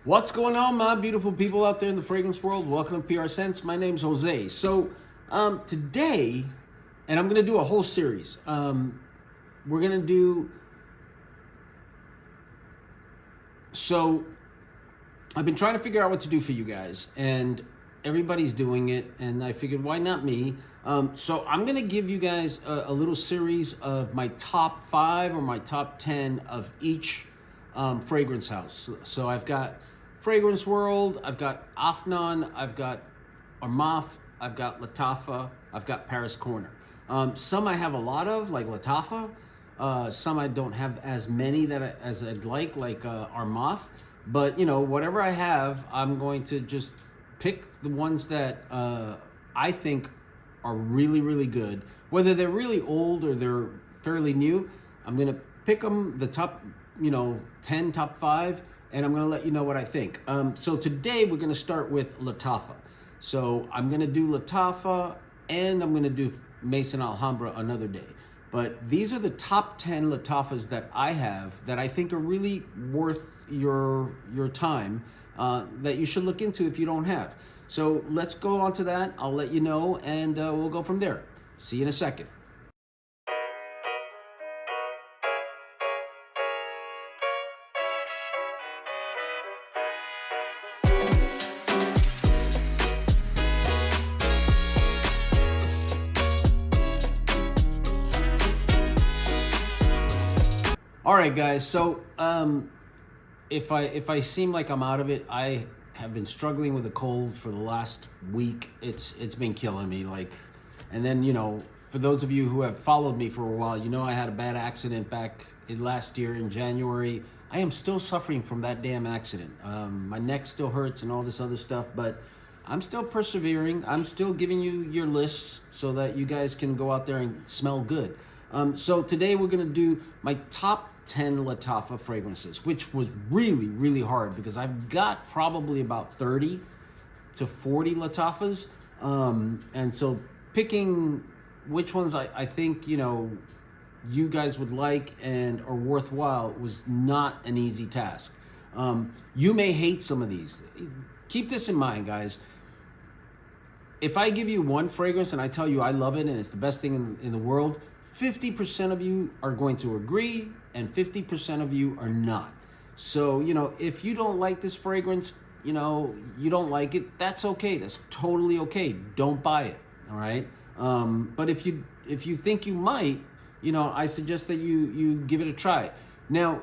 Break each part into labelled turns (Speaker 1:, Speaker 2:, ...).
Speaker 1: What's going on, my beautiful people out there in the fragrance world? Welcome to PR Scents. My name's Jose. So today, and I'm going to do a whole series. We're going to do... So I've been trying to figure out what to do for you guys, and everybody's doing it, and I figured, why not me? So I'm going to give you guys a little series of my top 5 or my top 10 of each fragrance house. So I've got Fragrance World, I've got Afnan, I've got Armaf, I've got Lattafa, I've got Paris Corner. Some I have a lot of, like Lattafa. Some I don't have as many as I'd like Armaf. But, you know, whatever I have, I'm going to just pick the ones that I think are really, really good. Whether they're really old or they're fairly new, I'm going to pick them, the top, 10, top 5, and I'm going to let you know what I think. So today we're going to start with Lattafa. So I'm going to do Lattafa, and I'm going to do Maison Alhambra another day. But these are the top 10 Lattafas that I have that I think are really worth your time, that you should look into if you don't have. So let's go on to that. I'll let you know, and we'll go from there. See you in a second. All right, guys. So if I seem like I'm out of it, I have been struggling with a cold for the last week. It's been killing me. And then for those of you who have followed me for a while, I had a bad accident back last year in January. I am still suffering from that damn accident. My neck still hurts and all this other stuff, but I'm still persevering. I'm still giving you your lists so that you guys can go out there and smell good. So today we're going to do my top 10 Lattafa fragrances, which was really, really hard because I've got probably about 30 to 40 Lattafas. And so picking which ones I think, you guys would like and are worthwhile was not an easy task. You may hate some of these. Keep this in mind, guys. If I give you one fragrance and I tell you I love it and it's the best thing in the world, 50% of you are going to agree and 50% of you are not. So, if you don't like this fragrance, you don't like it, that's okay. That's totally okay. Don't buy it, all right? But if you think you might, I suggest that you give it a try. Now,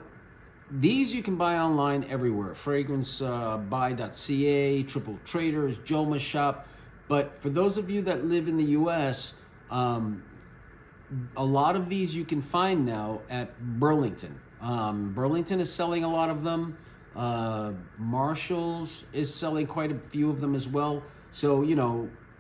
Speaker 1: these you can buy online everywhere. Fragrancebuy.ca, Triple Traders, Joma Shop. But for those of you that live in the U.S., a lot of these you can find now at Burlington. Burlington is selling a lot of them. Marshall's is selling quite a few of them as well. So,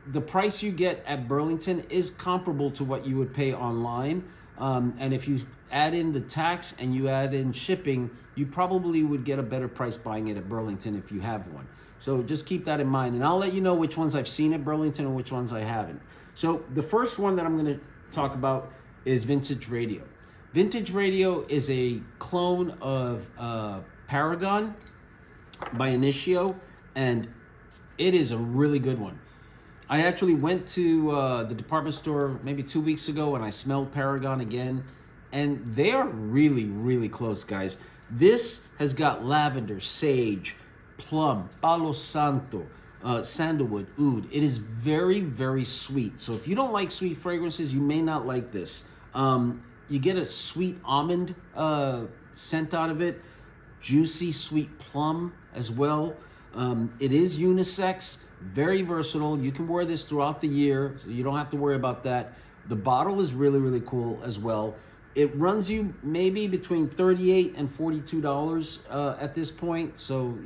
Speaker 1: the price you get at Burlington is comparable to what you would pay online. And if you add in the tax and you add in shipping, you probably would get a better price buying it at Burlington if you have one. So just keep that in mind. And I'll let you know which ones I've seen at Burlington and which ones I haven't. So the first one that I'm going to talk about is Vintage Radio. Vintage Radio is a clone of Paragon by Initio, and it is a really good one. I actually went to the department store maybe 2 weeks ago and I smelled Paragon again, and they are really, really close, guys. This has got lavender, sage, plum, palo santo, sandalwood, oud. It is very, very sweet. So if you don't like sweet fragrances, you may not like this. You get a sweet almond scent out of it, juicy sweet plum as well. It is unisex, very versatile. You can wear this throughout the year, so you don't have to worry about that. The bottle is really, really cool as well. It runs you maybe between $38 and $42 at this point. So,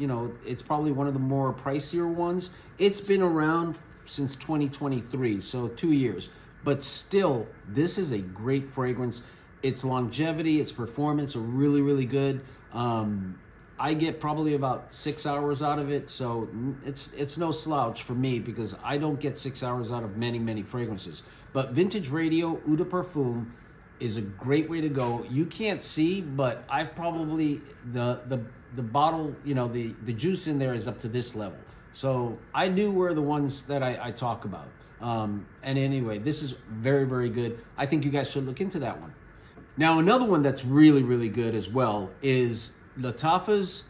Speaker 1: it's probably one of the more pricier ones. It's been around since 2023, so 2 years. But still, this is a great fragrance. Its longevity, its performance are really, really good. I get probably about 6 hours out of it, so it's no slouch for me because I don't get 6 hours out of many, many fragrances. But Vintage Radio Eau de Parfum is a great way to go. You can't see, but I've probably, the bottle, you know, the juice in there is up to this level. So I do wear the ones that I talk about. And anyway, this is very, very good. I think you guys should look into that one. Now, another one that's really, really good as well is Lattafa's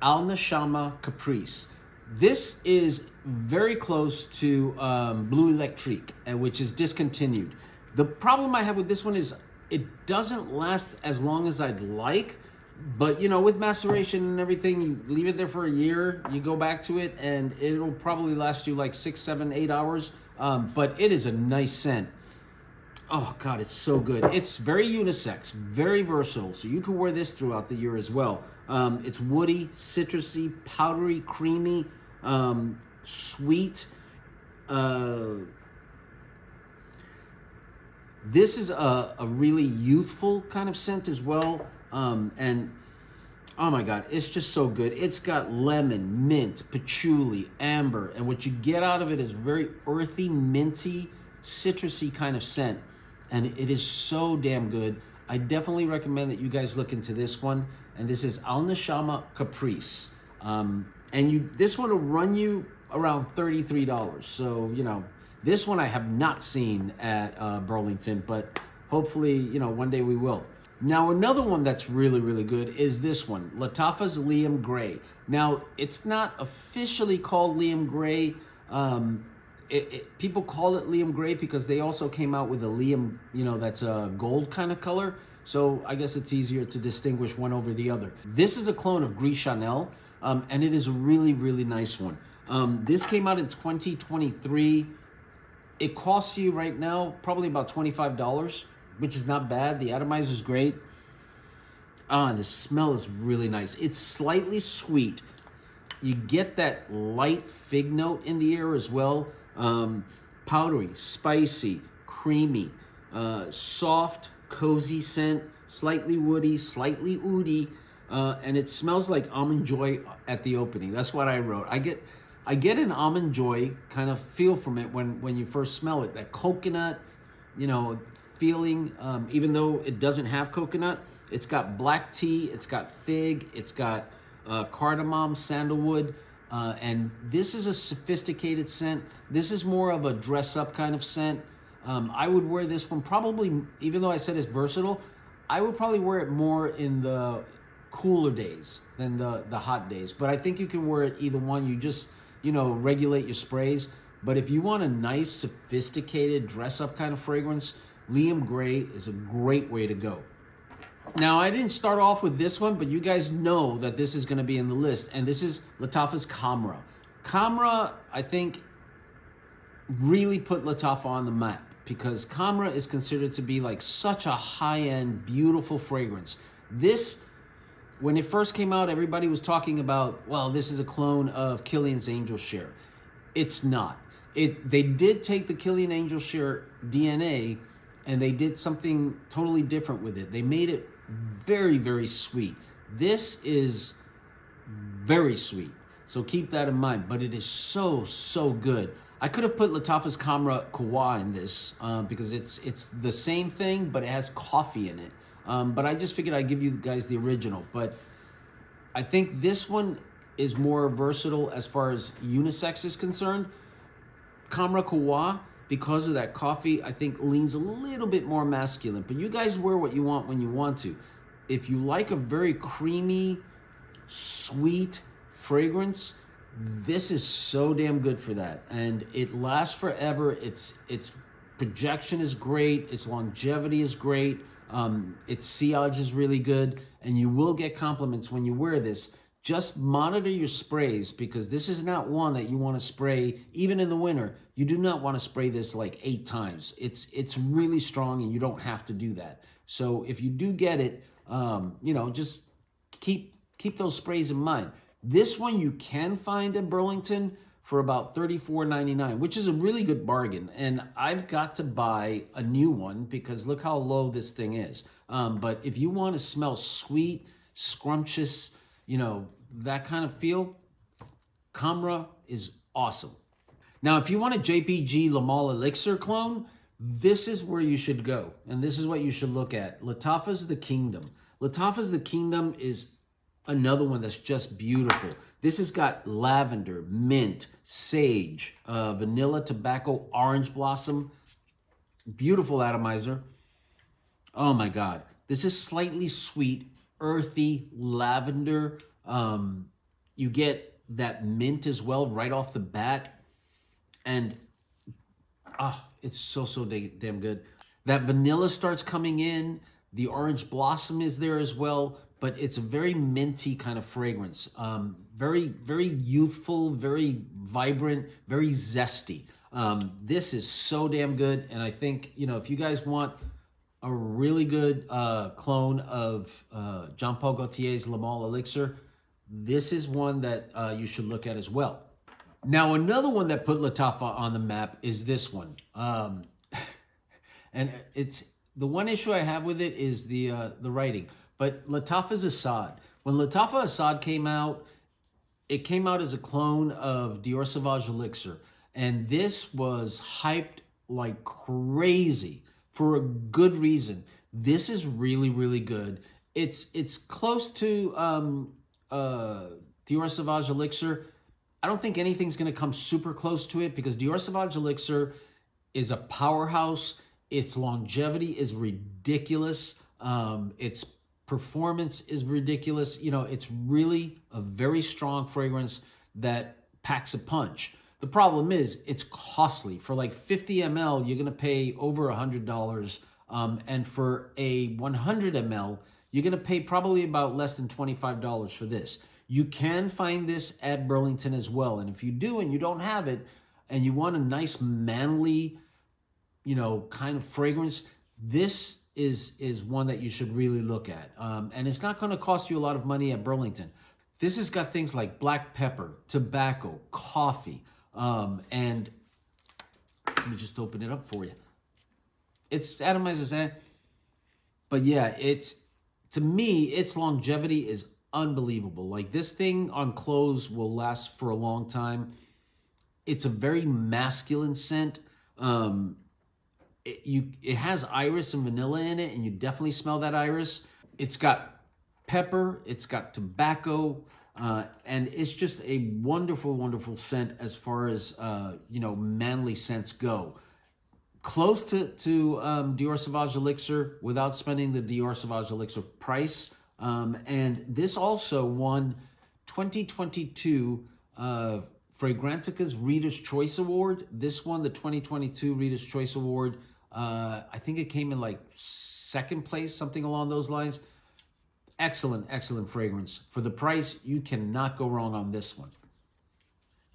Speaker 1: Al Nashama Caprice. This is very close to Blue Electrique, which is discontinued. The problem I have with this one is it doesn't last as long as I'd like, but you know, with maceration and everything, you leave it there for a year, you go back to it, and it'll probably last you like 6, 7, 8 hours. But it is a nice scent. Oh God, it's so good. It's very unisex, very versatile. So you can wear this throughout the year as well. It's woody, citrusy, powdery, creamy, sweet. This is a really youthful kind of scent as well. And oh my God, it's just so good. It's got lemon, mint, patchouli, amber, and what you get out of it is very earthy, minty, citrusy kind of scent. And it is so damn good. I definitely recommend that you guys look into this one. And this is Al Nashama Caprice. And this one will run you around $33. So, you know, this one I have not seen at Burlington, but hopefully, you know, one day we will. Now, another one that's really, really good is this one, Lattafa's Liam Gray. Now, it's not officially called Liam Gray. People call it Liam Gray because they also came out with a Liam, you know, that's a gold kind of color. So I guess it's easier to distinguish one over the other. This is a clone of Gris Chanel, and it is a really, really nice one. This came out in 2023. It costs you right now probably about $25, which is not bad. The atomizer is great. And the smell is really nice. It's slightly sweet. You get that light fig note in the air as well. Powdery, spicy, creamy, soft, cozy scent, slightly woody, slightly oody, and it smells like Almond Joy at the opening. That's what I wrote. I get an Almond Joy kind of feel from it when you first smell it. That coconut, you know, feeling, even though it doesn't have coconut. It's got black tea, it's got fig, it's got cardamom, sandalwood, and this is a sophisticated scent. This is more of a dress-up kind of scent. I would wear this one probably, even though I said it's versatile, I would probably wear it more in the cooler days than the hot days. But I think you can wear it either one. You just, you know, regulate your sprays. But if you want a nice, sophisticated, dress-up kind of fragrance, Liam Gray is a great way to go. Now, I didn't start off with this one, but you guys know that this is going to be in the list, and this is Lattafa's Camra. Camra, I think, really put Lattafa on the map because Camra is considered to be like such a high-end, beautiful fragrance. This, when it first came out, everybody was talking about, well, this is a clone of Killian's Angel Share. It's not. They did take the Killian Angel Share DNA and they did something totally different with it. They made it very, very sweet. This is very sweet, so keep that in mind. But it is so, so good. I could have put Lattafa's Camra Kawa in this because it's the same thing, but it has coffee in it. But I just figured I'd give you guys the original. But I think this one is more versatile as far as unisex is concerned. Camra Kawa, because of that coffee, I think leans a little bit more masculine. But you guys wear what you want when you want to. If you like a very creamy, sweet fragrance, this is so damn good for that. And it lasts forever. Its projection is great. Its longevity is great. Its sillage is really good. And you will get compliments when you wear this. Just monitor your sprays because this is not one that you want to spray even in the winter. You do not want to spray this like 8 times. It's really strong and you don't have to do that. So if you do get it, you know, just keep those sprays in mind. This one you can find at Burlington for about $34.99, which is a really good bargain. And I've got to buy a new one because look how low this thing is. But if you want to smell sweet, scrumptious, you know, that kind of feel, Camra is awesome. Now, if you want a JPG Lamal Elixir clone, This is where you should go, and this is what you should look at. Lattafa's the Kingdom. Lattafa's the Kingdom is another one that's just beautiful. This has got lavender, mint, sage, vanilla, tobacco, orange blossom. Beautiful atomizer. Oh my God. This is slightly sweet, earthy lavender. You get that mint as well right off the bat. And it's so damn good. That vanilla starts coming in. The orange blossom is there as well, but it's a very minty kind of fragrance. Very youthful, very vibrant, very zesty. This is so damn good. And I think, if you guys want a really good clone of Jean Paul Gaultier's Le Male Elixir, this is one that you should look at as well. Now, another one that put Lattafa on the map is this one. And it's the one issue I have with it is the writing. But Lattafa's Assad. When Lattafa Assad came out, it came out as a clone of Dior Sauvage Elixir. And this was hyped like crazy for a good reason. This is really, really good. It's close to Dior Sauvage Elixir. I don't think anything's going to come super close to it because Dior Sauvage Elixir is a powerhouse. Its longevity is ridiculous. Its performance is ridiculous. It's really a very strong fragrance that packs a punch. The problem is it's costly. For like 50 ml, you're going to pay over $100. And for a 100 ml, you're going to pay probably about less than $25 for this. You can find this at Burlington as well. And if you do and you don't have it and you want a nice manly, kind of fragrance, this is one that you should really look at. And it's not going to cost you a lot of money at Burlington. This has got things like black pepper, tobacco, coffee, and let me just open it up for you. It's atomizers, but yeah, to me, its longevity is unbelievable. Like this thing on clothes will last for a long time. It's a very masculine scent. It has iris and vanilla in it, and you definitely smell that iris. It's got pepper, it's got tobacco, and it's just a wonderful, wonderful scent as far as manly scents go. Close to Dior Sauvage Elixir without spending the Dior Sauvage Elixir price. And this also won 2022 Fragrantica's Reader's Choice Award. This won the 2022 Reader's Choice Award. I think it came in like second place, something along those lines. Excellent, excellent fragrance. For the price, you cannot go wrong on this one.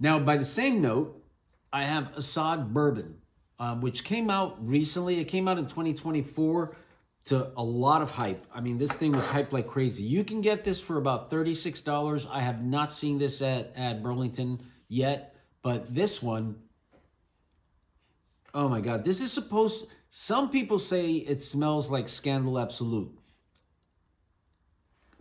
Speaker 1: Now, by the same note, I have Assad Bourbon, which came out recently. It came out in 2024 to a lot of hype. I mean, this thing was hyped like crazy. You can get this for about $36. I have not seen this at Burlington yet, but this one, oh my God, this is supposed, some people say it smells like Scandal Absolute.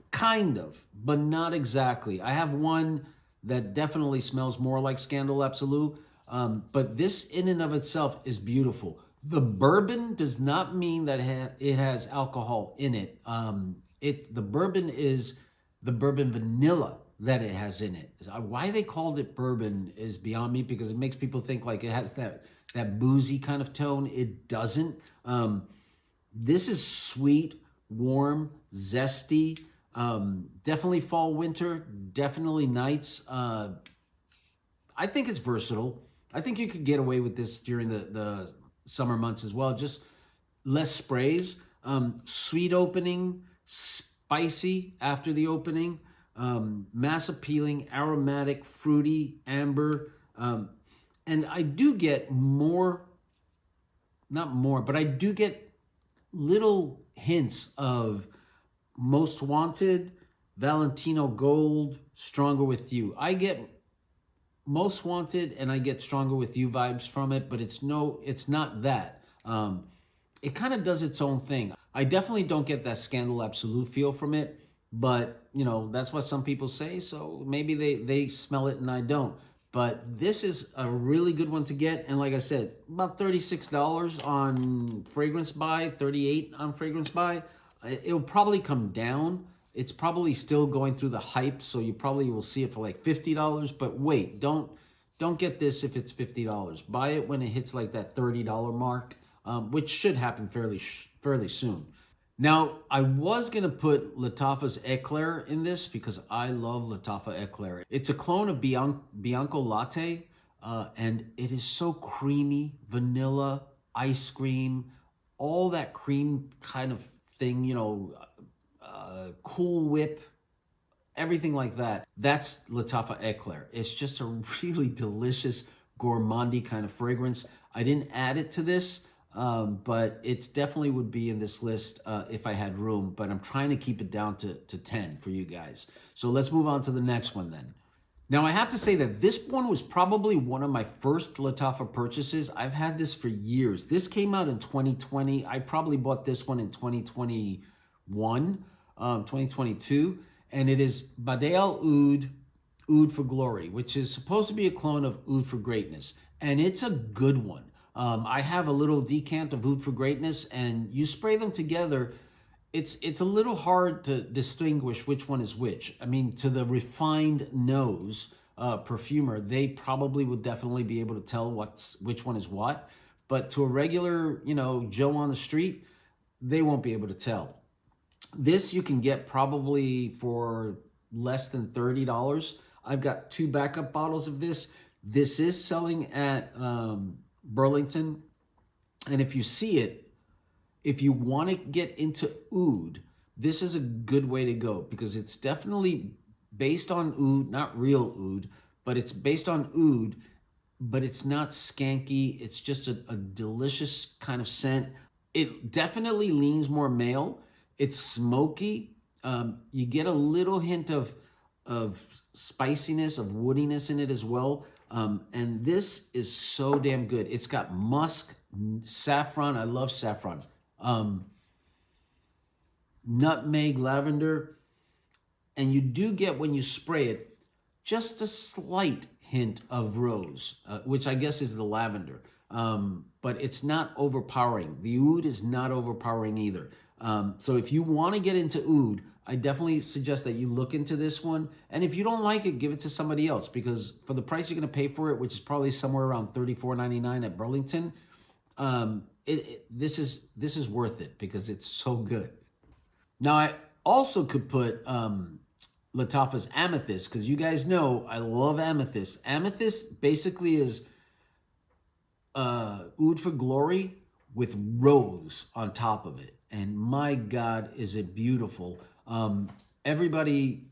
Speaker 1: Kind of, but not exactly. I have one that definitely smells more like Scandal Absolute, but this in and of itself is beautiful. The bourbon does not mean that it has alcohol in it. The bourbon is the bourbon vanilla that it has in it. Why they called it bourbon is beyond me, because it makes people think like it has that boozy kind of tone. It doesn't. This is sweet, warm, zesty. Definitely fall, winter, definitely nights. I think it's versatile. I think you could get away with this during the summer months as well. Just less sprays. Sweet opening, spicy after the opening, mass appealing, aromatic, fruity, amber. And I do get more, not more, but I do get little hints of Most Wanted, Valentino Gold, Stronger With You. I get Most Wanted and I get Stronger With You vibes from it, but it's not that. It kind of does its own thing. I definitely don't get that Scandal Absolute feel from it, but that's what some people say, so maybe they smell it and I don't. But this is a really good one to get. And like I said, about $36 on Fragrance Buy, 38 on Fragrance Buy. It'll probably come down. It's probably still going through the hype, so you probably will see it for like $50. But wait, don't get this if it's $50. Buy it when it hits like that $30 mark, which should happen fairly soon. Now, I was going to put Lattafa's Eclair in this because I love Lattafa Eclair. It's a clone of Bianco Latte, and it is so creamy, vanilla, ice cream, all that cream kind of thing, you know, Cool Whip, everything like that. That's Lattafa Eclair. It's just a really delicious, gourmandy kind of fragrance. I didn't add it to this, but it definitely would be in this list if I had room, but I'm trying to keep it down to 10 for you guys. So let's move on to the next one then. Now I have to say that this one was probably one of my first Lattafa purchases. I've had this for years. This came out in 2020. I probably bought this one in 2021, 2022, and it is Bade Al Oud for Glory, which is supposed to be a clone of Oud for Greatness, and it's a good one. I have a little decant of Oud for Greatness, and you spray them together. It's a little hard to distinguish which one is which. I mean, to the refined nose perfumer, they probably would definitely be able to tell which one is what. But to a regular, you know, Joe on the street, they won't be able to tell. This you can get probably for less than $30. I've got 2 backup bottles of this. This is selling at Burlington. And if you see it, if you want to get into oud, this is a good way to go because it's definitely based on oud, not real oud, but it's based on oud, but it's not skanky. It's just a delicious kind of scent. It definitely leans more male. It's smoky. You get a little hint of spiciness, of woodiness in it as well. And this is so damn good. It's got musk, saffron. I love saffron. Nutmeg, lavender, and you do get, when you spray it, just a slight hint of rose, which I guess is the lavender, but it's not overpowering. The oud is not overpowering either. So if you want to get into oud, I definitely suggest that you look into this one, and if you don't like it, give it to somebody else, because for the price you're going to pay for it, which is probably somewhere around $34.99 at Burlington, this is worth it because it's so good. Now I also could put Lattafa's Amethyst, because you guys know I love Amethyst. Amethyst basically is Oud for Glory with rose on top of it, and my God, is it beautiful. Everybody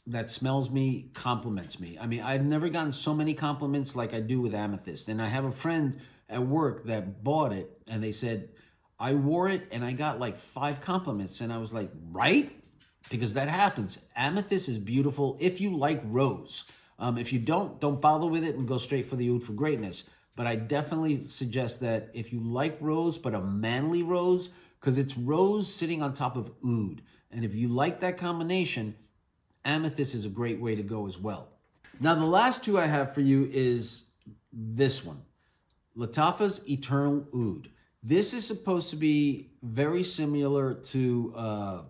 Speaker 1: that smells me compliments me. I mean, I've never gotten so many compliments like I do with Amethyst, and I have a friend at work that bought it, and they said, I wore it and I got like 5 compliments. And I was like, right? Because that happens. Amethyst is beautiful if you like rose. If you don't bother with it and go straight for the Oud for Greatness. But I definitely suggest that if you like rose, but a manly rose, because it's rose sitting on top of oud. And if you like that combination, Amethyst is a great way to go as well. Now, the last 2 I have for you is this one. Lattafa's Eternal Oud. This is supposed to be very similar to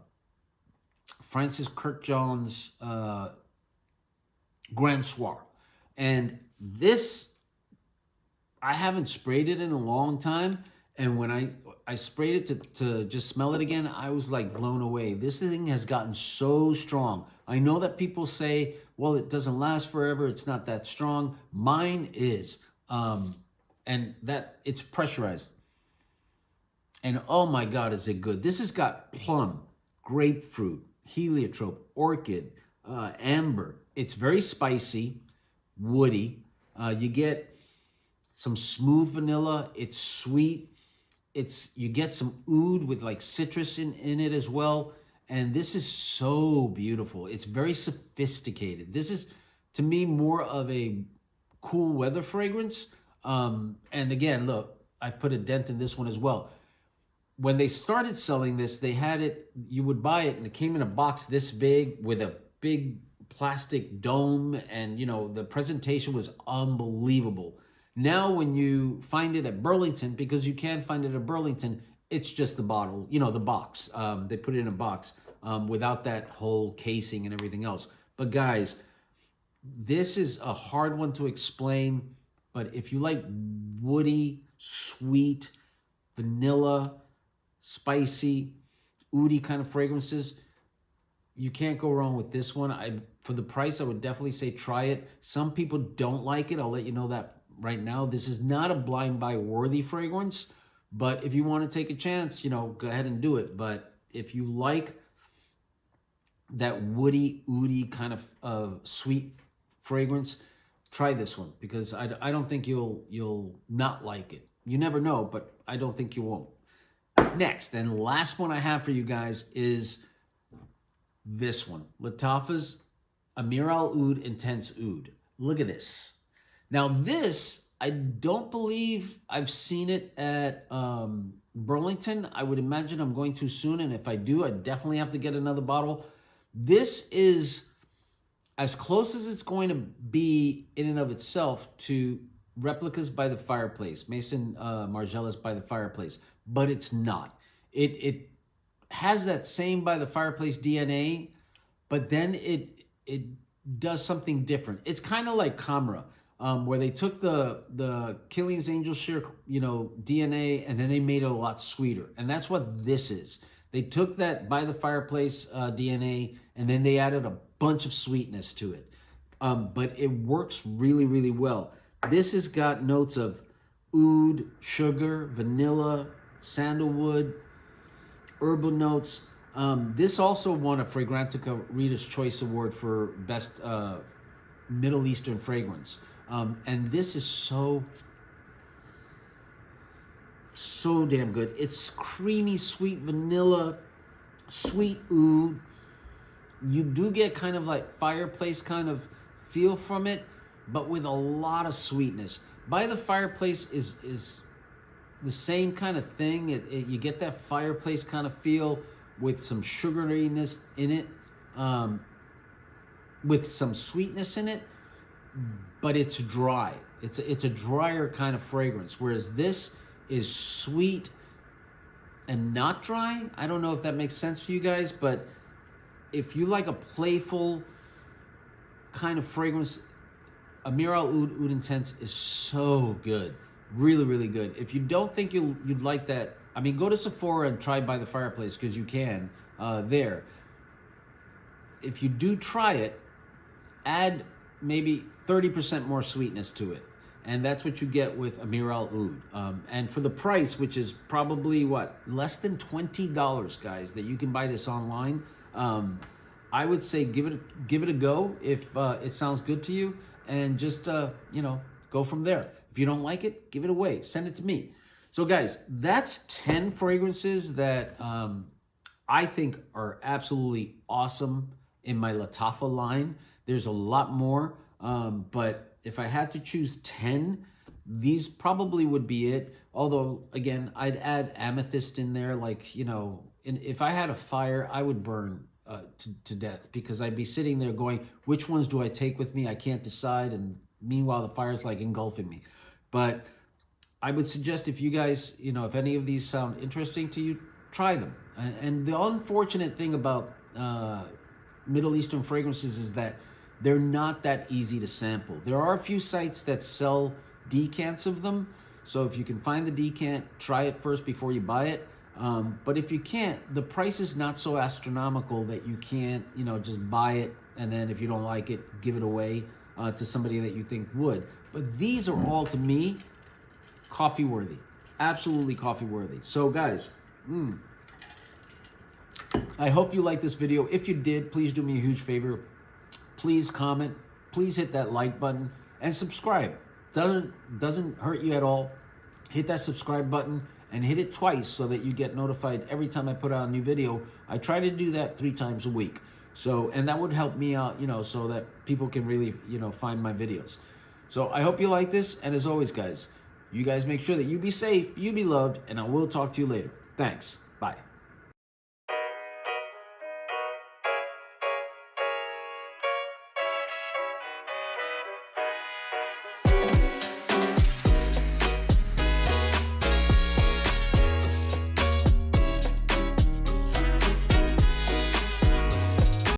Speaker 1: Francis Kirkjohn's Grand Soir. And this, I haven't sprayed it in a long time. And when I sprayed it to just smell it again, I was like blown away. This thing has gotten so strong. I know that people say, well, it doesn't last forever. It's not that strong. Mine is. And that it's pressurized. And oh my God, is it good. This has got plum, grapefruit, heliotrope, orchid, amber. It's very spicy, woody. You get some smooth vanilla. It's sweet. You get some oud with like citrus in it as well. And this is so beautiful. It's very sophisticated. This is, to me, more of a cool weather fragrance. And again, look, I've put a dent in this one as well. When they started selling this, they had it, you would buy it, and it came in a box this big with a big plastic dome, and the presentation was unbelievable. Now when you find it at Burlington, because you can find it at Burlington, it's just the bottle, the box. They put it in a box without that whole casing and everything else. But guys, this is a hard one to explain, but if you like woody, sweet, vanilla, spicy, oudi kind of fragrances, you can't go wrong with this one. For the price, I would definitely say try it. Some people don't like it. I'll let you know that right now. This is not a blind buy worthy fragrance, but if you want to take a chance, go ahead and do it. But if you like that woody, oudi kind of sweet fragrance, try this one, because I don't think you'll not like it. You never know, but I don't think you won't. Next and last one I have for you guys is this one, Lattafa's Amir Al Oud Intense Oud. Look at this. Now this, I don't believe I've seen it at Burlington. I would imagine I'm going to soon, and if I do, I definitely have to get another bottle. This is as close as it's going to be in and of itself to Replicas by the Fireplace, Maison Margiela's By the Fireplace, but it's not. It has that same By the Fireplace DNA, but then it does something different. It's kind of like Camera, where they took the Killian's Angel Share, DNA, and then they made it a lot sweeter. And that's what this is. They took that By the Fireplace DNA, and then they added a bunch of sweetness to it. But it works really, really well. This has got notes of oud, sugar, vanilla, sandalwood, herbal notes. This also won a Fragrantica Reader's Choice Award for Best Middle Eastern Fragrance. And this is so damn good. It's creamy, sweet vanilla, sweet oud. You do get kind of like fireplace kind of feel from it, but with a lot of sweetness. By the Fireplace is the same kind of thing. You get that fireplace kind of feel with some sugariness in it, with some sweetness in it, but it's dry. It's a drier kind of fragrance, whereas this is sweet and not dry. I don't know if that makes sense for you guys, but if you like a playful kind of fragrance, Amir Al Oud Oud Intense is so good. Really, really good. If you don't think you'd like that, I mean, go to Sephora and try By the Fireplace, because you can there. If you do try it, add maybe 30% more sweetness to it. And that's what you get with Amir Al Oud. And for the price, which is probably, less than $20, guys, that you can buy this online, I would say give it a go if it sounds good to you, and just, go from there. If you don't like it, give it away. Send it to me. So guys, that's 10 fragrances that I think are absolutely awesome in my Lattafa line. There's a lot more, but if I had to choose 10, these probably would be it. Although, again, I'd add amethyst in there. If I had a fire, I would burn to death, because I'd be sitting there going, which ones do I take with me? I can't decide. And meanwhile, the fire's like engulfing me. But I would suggest, if you guys, if any of these sound interesting to you, try them. And the unfortunate thing about Middle Eastern fragrances is that they're not that easy to sample. There are a few sites that sell decants of them. So if you can find the decant, try it first before you buy it. But if you can't, the price is not so astronomical that you can't, just buy it, and then if you don't like it, give it away to somebody that you think would. But these are all, to me, coffee worthy. Absolutely coffee worthy. So guys, I hope you liked this video. If you did, please do me a huge favor. Please comment. Please hit that like button and subscribe. Doesn't hurt you at all. Hit that subscribe button and hit it twice so that you get notified every time I put out a new video. I try to do that 3 times a week. So, and that would help me out, so that people can really, find my videos. So I hope you like this. And as always, guys, you guys make sure that you be safe, you be loved, and I will talk to you later. Thanks. Bye.